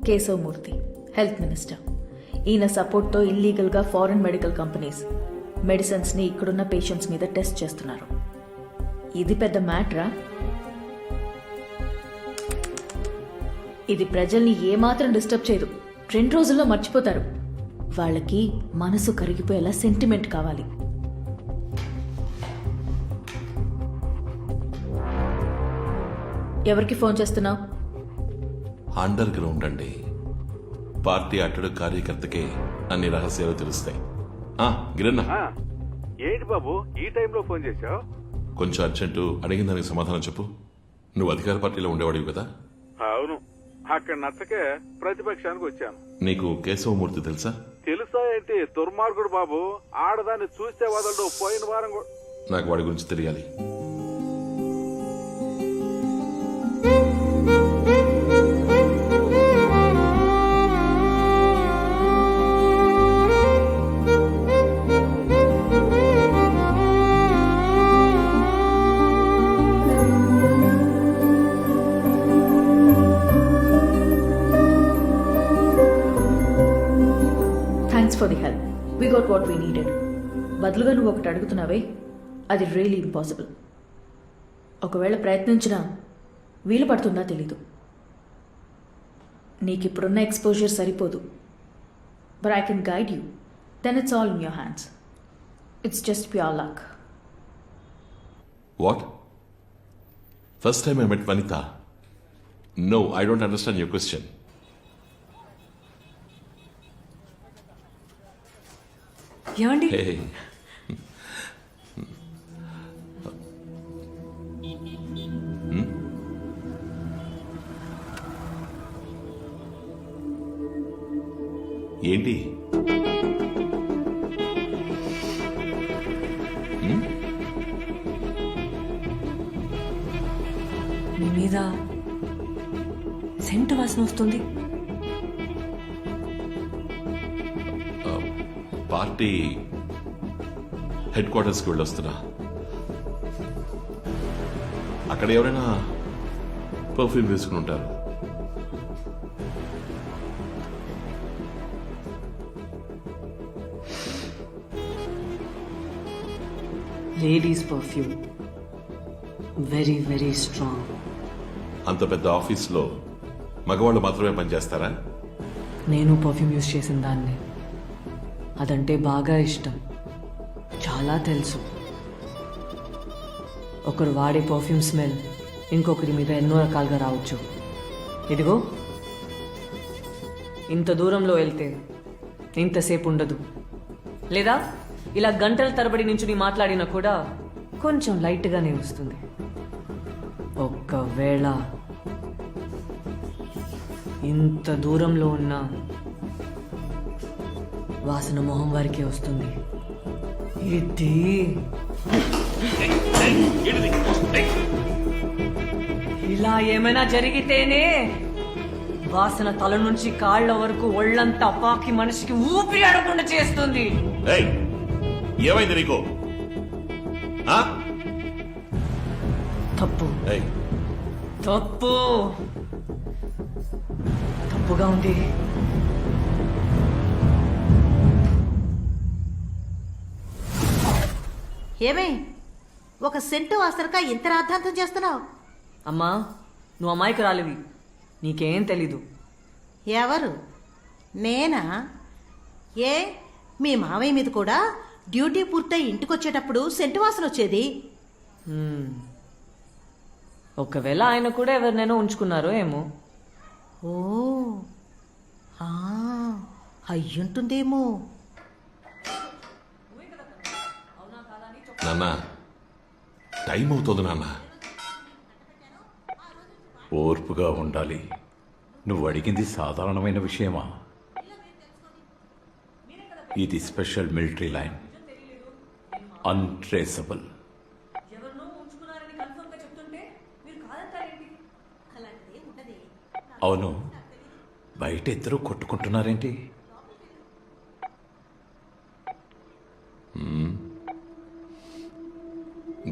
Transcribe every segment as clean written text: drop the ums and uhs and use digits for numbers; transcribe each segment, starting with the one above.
Keshavamurthy, health minister. ఈయన సపోర్ట్తో ఇల్లీగల్గా ఫారెన్ మెడికల్ కంపెనీస్ మెడిసిన్స్ని ఇక్కడున్న పేషెంట్స్ మీద టెస్ట్ చేస్తున్నారు. ఇది పెద్ద మ్యాటరా? ఇది ప్రజల్ని ఏమాత్రం డిస్టర్బ్ చేయదు. 2 రోజుల్లో మర్చిపోతారు. వాళ్ళకి మనసు కరిగిపోయేలా సెంటిమెంట్ కావాలి. ఎవరికి ఫోన్ చేస్తున్నావు? అండర్ గ్రౌండ్ అండి. పార్టీ అట్టడు కార్యకర్తకే అన్ని రహస్యాలు తెలుస్తాయి. గిరన్న, ఏంటి బాబు ఈ టైంలో ఫోన్ చేశావు? కొంచెం అర్జెంటు. అడిగిన దానికి సమాధానం చెప్పు. నువ్వు అధికార పార్టీలో ఉండేవాడివి కదా? అవును, అక్కడ నచ్చకే ప్రతిపక్షానికి వచ్చాను. నీకు కేశవమూర్తి తెలుసా? తెలుసా ఏంటి? దుర్మార్గుడు బాబు. ఆడదాన్ని చూస్తే వదలడు. పోయిన వారం నాకు వాడి గురించి తెలియాలి. For the help. We got what we needed. బదులుగా నువ్వు ఒకటి అడుగుతున్నావే, అది రియలీ ఇంపాసిబుల్. ఒకవేళ ప్రయత్నించినా వీలు పడుతుందా తెలీదు. నీకు ఇప్పుడున్న ఎక్స్పోజర్ సరిపోదు. But I can guide you. Then it's all in your hands. It's just pure luck. What? First time I met Vanitha. No, I don't understand your question. ఏమండి? ఏంటి? మీ మీద సెంటు వాసన వస్తుంది. పార్టీ హెడ్ క్వార్టర్స్కి వెళ్ళొస్తున్నా. అక్కడ ఎవరైనా పర్ఫ్యూమ్ వేసుకుని ఉంటారు. Ladies perfume, very very strong. అంత పెద్ద ఆఫీస్లో మగవాళ్ళు మాత్రమే పనిచేస్తారా? నేను పర్ఫ్యూమ్ యూజ్ చేసిన దాన్ని. అదంటే బాగా ఇష్టం, చాలా తెలుసు. ఒకరు వాడే పర్ఫ్యూమ్ స్మెల్ ఇంకొకరి మీద ఎన్నో రకాలుగా రావచ్చు. ఇదిగో ఇంత దూరంలో వెళ్తే ఇంతసేపు ఉండదు, లేదా ఇలా గంటల తరబడి నుంచి మాట్లాడినా కూడా కొంచెం లైట్గానే వస్తుంది. ఒక్కవేళ ఇంత దూరంలో ఉన్న వాసన మొహం వారికే వస్తుంది. ఇది ఇలా ఏమైనా జరిగితేనే వాసన తల నుంచి కాళ్ల వరకు ఒళ్ళంతా పాకి మనిషికి ఊపిరి ఆడకుండా చేస్తుంది. ఏమైంది నీకు? తప్పు తప్పు తప్పుగా ఉంది. ఏమే, ఒక సెంటు వాసనక ఇంత రాద్ధాంతం చేస్తున్నావు? అమ్మా, నువ్వు అమాయకురాలివి, నీకేం తెలీదు. ఎవరు? నేనా? ఏ, మీ మావయ్య మీద కూడా డ్యూటీ పూర్తయి ఇంటికొచ్చేటప్పుడు సెంటు వాసన వచ్చేది. ఒకవేళ ఆయన కూడా ఎవరినైనా ఉంచుకున్నారో ఏమో. ఓ, అయ్యుంటుందేమో. నాన్న, టైం అవుతుంది నాన్న. ఓర్పుగా ఉండాలి. నువ్వు అడిగింది సాధారణమైన విషయమా? ఇది స్పెషల్ మిలిటరీ లైన్, అన్ట్రేసబుల్. అవును, బయట ఇద్దరు కొట్టుకుంటున్నారేంటి?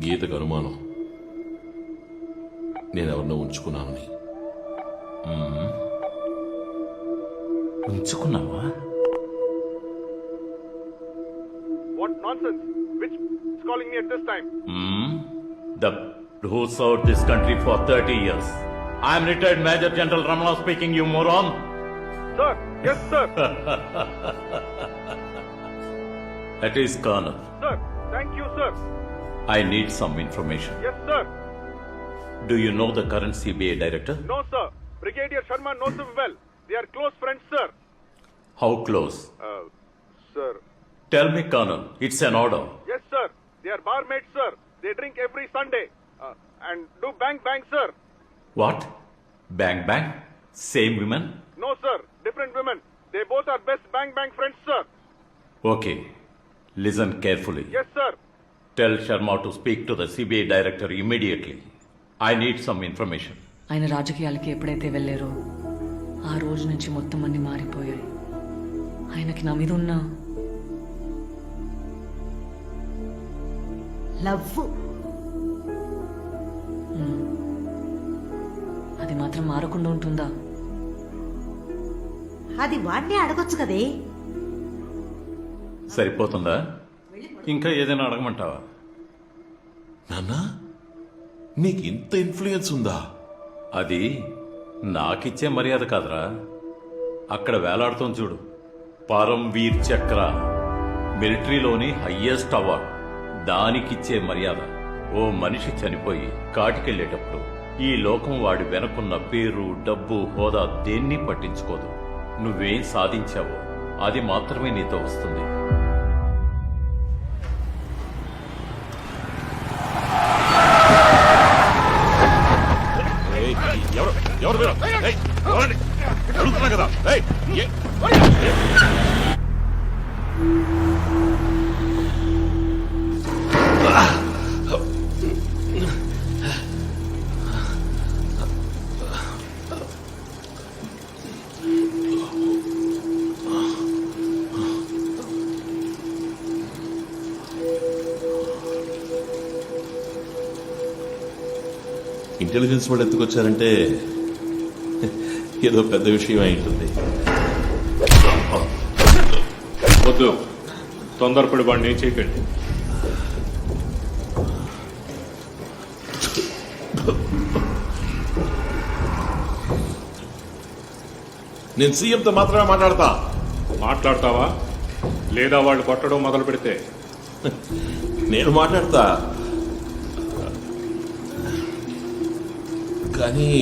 గీతకు అనుమానం నేనెవరినో ఉంచుకున్నానని. ఉంచుకున్నావా? What nonsense? Which is calling me at this time? The who served this country for 30 years. I am retired Major General Ramana speaking, you moron. Sir, yes, sir. That is Colonel. Sir, thank you, sir. I need some information. Yes, sir. Do you know the current CBI director? No, sir. Brigadier Sharma knows him well. They are close friends, sir. How close? Sir. Tell me, Colonel. It's an order. Yes, sir. They are barmaids, sir. They drink every Sunday. And do bang, sir. What? Bang bang? Same women? No, sir. Different women. They both are best bang, friends, sir. Okay. Listen carefully. Yes, sir. Tell Sharma to speak to the CBI director immediately. I need some information. ఆయన రాజకీయాలకి ఎప్పుడైతే వెళ్ళారో ఆ రోజు నుంచి మొత్తం అన్ని మారిపోయాయి. ఆయనకి నా మీద ఉన్న లవ్ అది మాత్రం మారకుండా ఉంటుందా? అది వాడినే అడగొచ్చు కదే. సరిపోతుందా? ఇంకా ఏదైనా అడగమంటావా? నాన్నా నీకు ఇంత ఇన్ఫ్లుయెన్స్ ఉందా? అది నాకిచ్చే మర్యాద కాదురా. అక్కడ వేలాడుతోంది చూడు, పరంవీర్ చక్ర, మిలిటరీలోని హయ్యెస్ట్ అవార్డ్. దానికిచ్చే మర్యాద. ఓ మనిషి చనిపోయి కాటికెళ్లేటప్పుడు ఈ లోకం వాడి వెనకున్న పేరు, డబ్బు, హోదా దేన్ని పట్టించుకోదు. నువ్వేం సాధించావో అది మాత్రమే నీతో వస్తుంది. ఎవరు మీరు? ఏయ్, ఎవరండి? అడుగుతున్నా కదా. ఏయ్, ఇంటెలిజెన్స్ వాళ్ళు ఎత్తుకొచ్చారంటే ఏదో పెద్ద విషయం అయి ఉంటుంది. వద్దు, తొందరపడి వాడిని చేయకండి. నేను సీఎంతో మాత్రమే మాట్లాడతా. మాట్లాడతావా? లేదా వాళ్ళు కొట్టడం మొదలు పెడితే? నేను మాట్లాడతా, కానీ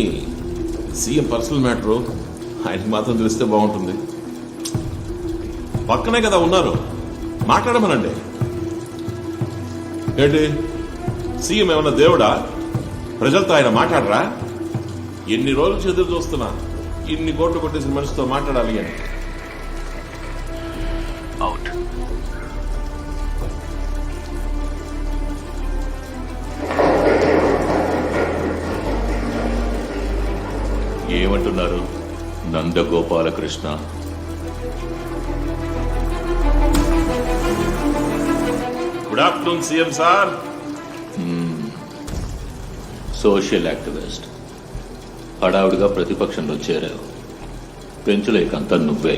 సీఎం పర్సనల్ మ్యాటరు ఆయనకి మాత్రం తెలిస్తే బాగుంటుంది. పక్కనే కదా ఉన్నారు, మాట్లాడమనండి. ఏంటి సీఎం ఏమన్నా దేవుడా? ప్రజలతో ఆయన మాట్లాడరా? ఎన్ని రోజులు ఎదురు చూస్తున్నా ఇన్ని కోట్లు కొట్టేసిన మనిషితో మాట్లాడాలి అని. అవుట్. ఏమంటున్నారు Nandagopalakrishna? Good afternoon CM sir. Social activist, హడావుడిగా ప్రతిపక్షంలో చేరావు. పెంచులేకంతా నువ్వే.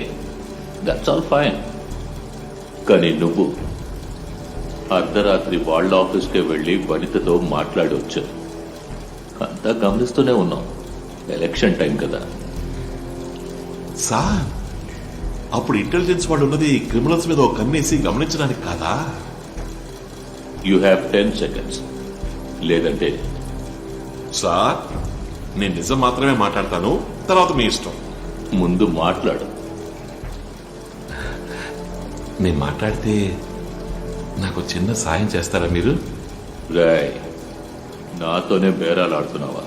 That's all fine. కానీ నువ్వు అర్ధరాత్రి వాళ్ళ ఆఫీస్కే వెళ్ళి వనితతో మాట్లాడి వచ్చావు. అంతా గమనిస్తూనే ఉన్నాం. ఎలక్షన్ టైం కదా. సార్, అప్పుడు ఇంటెలిజెన్స్ వాళ్ళు ఉన్నది క్రిమినల్స్ మీద ఒక కన్నేసి గమనించడానికి కాదా? You have 10 seconds. లేదంటే సార్, నేను నిజం మాత్రమే మాట్లాడతాను, తర్వాత మీ ఇష్టం. ముందు మాట్లాడు. నేను మాట్లాడితే నాకు చిన్న సాయం చేస్తారా మీరు? రాయ్, నాతోనే బేరాలాడుతున్నావా?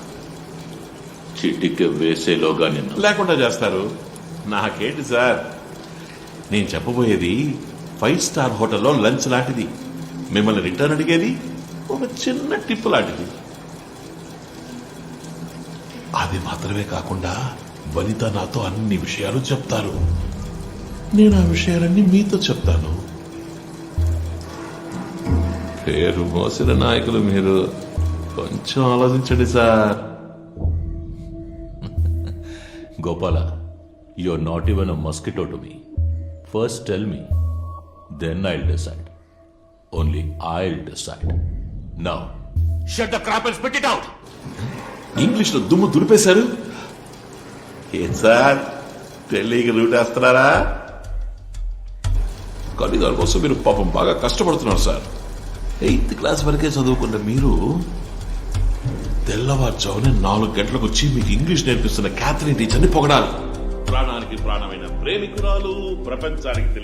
చిటికి వేసేలోగా నిన్ను లేకుండా చేస్తారు. నాకేంటి సార్, నేను చెప్పబోయేది 5 స్టార్ హోటల్లో లంచ్ లాంటిది. మిమ్మల్ని రిటర్న్ అడిగేది ఒక చిన్న టిప్ లాంటిది. అది మాత్రమే కాకుండా వనిత నాతో అన్ని విషయాలు చెప్తారు. నేను ఆ విషయాలన్నీ మీతో చెప్తాను. పేరు మోసిన నాయకులు మీరు, కొంచెం ఆలోచించండి sir. Gopala, You're not even a mosquito to me. First tell me, then I'll decide. Only I'll decide. Now, shut the crap and spit it out! English లో దుమ్ము దులిపేశారు. ఏం సార్ ఢిల్లీకి రూట్ వేస్తున్నారా? కలిదాల కోసం మీరు పాపం బాగా కష్టపడుతున్నారు సార్. 8th క్లాస్ వరకే చదువుకున్న మీరు తెల్లవారుజామునే 4 గంటలకు వచ్చి మీకు ఇంగ్లీష్ నేర్పిస్తున్న క్యాథరిన్ టీచర్ని పొగడాలి. ప్రాణానికి ప్రాణమైన ప్రేమికురాలు, ప్రపంచానికి